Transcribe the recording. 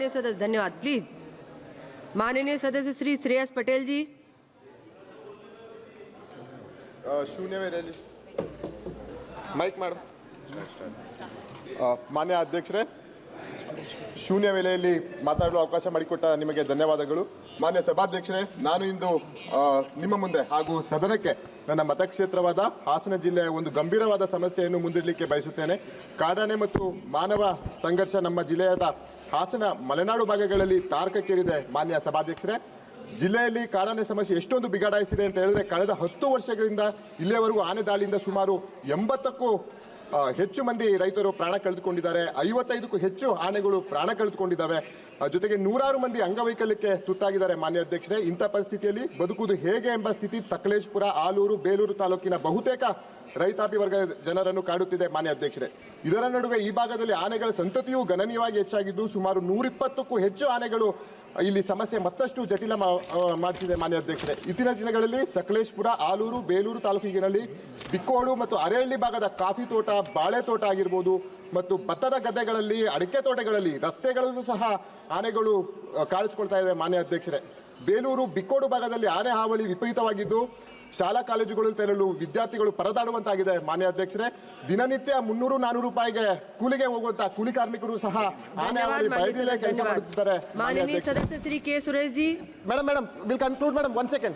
माननीय सदस्य, धन्यवाद। प्लीज माननीय सदस्य श्री श्रेयस पटेल जी। शून्य ವೇಳೆಯಲ್ಲಿ ಮೈಕ್ ಮೇಡಮ್. ಮಾನ್ಯ ಅಧ್ಯಕ್ಷರೇ, ಶೂನ್ಯ ವೇಳೆಯಲ್ಲಿ ಮಾತನಾಡಲು ಅವಕಾಶ ಮಾಡಿಕೊಟ್ಟ ನಿಮಗೆ ಧನ್ಯವಾದಗಳು. ಮಾನ್ಯ ಸಭಾಧ್ಯಕ್ಷರೇ, ನಾನು ಇಂದು ನಿಮ್ಮ ಮುಂದೆ ಹಾಗೂ ಸದನಕ್ಕೆ ನನ್ನ ಮತಕ್ಷೇತ್ರವಾದ ಹಾಸನ ಜಿಲ್ಲೆಯ ಒಂದು ಗಂಭೀರವಾದ ಸಮಸ್ಯೆಯನ್ನು ಮುಂದಿಡಲಿಕ್ಕೆ ಬಯಸುತ್ತೇನೆ. ಕಾಡಾನೆ ಮತ್ತು ಮಾನವ ಸಂಘರ್ಷ ನಮ್ಮ ಜಿಲ್ಲೆಯಾದ ಹಾಸನ ಮಲೆನಾಡು ಭಾಗಗಳಲ್ಲಿ ತಾರಕಕ್ಕೇರಿದೆ. ಮಾನ್ಯ ಸಭಾಧ್ಯಕ್ಷರೇ, ಜಿಲ್ಲೆಯಲ್ಲಿ ಕಾಡಾನೆ ಸಮಸ್ಯೆ ಎಷ್ಟೊಂದು ಬಿಗಡಾಯಿಸಿದೆ ಅಂತ ಹೇಳಿದ್ರೆ, ಕಳೆದ 10 ವರ್ಷಗಳಿಂದ ಇಲ್ಲಿಯವರೆಗೂ ಆನೆ ದಾಳಿಯಿಂದ ಸುಮಾರು 80ಕ್ಕೂ ಹೆಚ್ಚು ಮಂದಿ ರೈತರು ಪ್ರಾಣ ಕಳೆದುಕೊಂಡಿದ್ದಾರೆ. 55ಕ್ಕೂ ಹೆಚ್ಚು ಆನೆಗಳು ಪ್ರಾಣ ಕಳೆದುಕೊಂಡಿದ್ದಾವೆ. ಜೊತೆಗೆ 100 ಮಂದಿ ಅಂಗವೈಕಲ್ಯಕ್ಕೆ ತುತ್ತಾಗಿದ್ದಾರೆ. ಮಾನ್ಯ ಅಧ್ಯಕ್ಷರೇ, ಇಂಥ ಪರಿಸ್ಥಿತಿಯಲ್ಲಿ ಬದುಕುವುದು ಹೇಗೆ ಎಂಬ ಸ್ಥಿತಿ ಸಕಲೇಶಪುರ, ಆಲೂರು, ಬೇಲೂರು ತಾಲೂಕಿನ ಬಹುತೇಕ ರೈತಾಪಿ ವರ್ಗದ ಜನರನ್ನು ಕಾಡುತ್ತಿದೆ. ಮಾನ್ಯ ಅಧ್ಯಕ್ಷರೇ, ಇದರ ನಡುವೆ ಈ ಭಾಗದಲ್ಲಿ ಆನೆಗಳ ಸಂತತಿಯು ಗಣನೀಯವಾಗಿ ಹೆಚ್ಚಾಗಿದ್ದು ಸುಮಾರು 120ಕ್ಕೂ ಹೆಚ್ಚು ಆನೆಗಳು ಇಲ್ಲಿ ಸಮಸ್ಯೆ ಮತ್ತಷ್ಟು ಜಟಿಲ ಮಾಡ್ತಿದೆ. ಮಾನ್ಯ ಅಧ್ಯಕ್ಷರೇ, ಇತ್ತೀಚಿನ ದಿನಗಳಲ್ಲಿ ಸಕಲೇಶಪುರ, ಆಲೂರು, ಬೇಲೂರು ತಾಲೂಕಿನಲ್ಲಿ ಬಿಕ್ಕೋಡು ಮತ್ತು ಅರೇಹಳ್ಳಿ ಭಾಗದ ಕಾಫಿ ತೋಟ, ಬಾಳೆ ತೋಟ ಆಗಿರ್ಬೋದು ಮತ್ತು ಭತ್ತದ ಗದ್ದೆಗಳಲ್ಲಿ, ಅಡಿಕೆ ತೋಟಗಳಲ್ಲಿ, ರಸ್ತೆಗಳಲ್ಲೂ ಸಹ ಆನೆಗಳು ಕಾಣಿಸಿಕೊಳ್ತಾ ಇವೆ. ಮಾನ್ಯ ಅಧ್ಯಕ್ಷರೇ, ಬೇಲೂರು, ಬಿಕ್ಕೋಡು ಭಾಗದಲ್ಲಿ ಆನೆ ಹಾವಳಿ ವಿಪರೀತವಾಗಿದ್ದು ಶಾಲಾ ಕಾಲೇಜುಗಳು ತೆರಳಲು ವಿದ್ಯಾರ್ಥಿಗಳು ಪರದಾಡುವಂತಾಗಿದೆ. ಮಾನ್ಯ ಅಧ್ಯಕ್ಷರೇ, ದಿನನಿತ್ಯ 300-400 ರೂಪಾಯಿಗೆ ಕೂಲಿಗೆ ಹೋಗುವಂತ ಕೂಲಿ ಕಾರ್ಮಿಕರು ಸಹ ಆನೆ ಹಾವಳಿ ಭಯದಲ್ಲೇ ಕೆಲಸ ಮಾಡುತ್ತಿದ್ದಾರೆ. माननीय सदस्य Shri K Suresh ji. Madam will conclude madam, 1 second.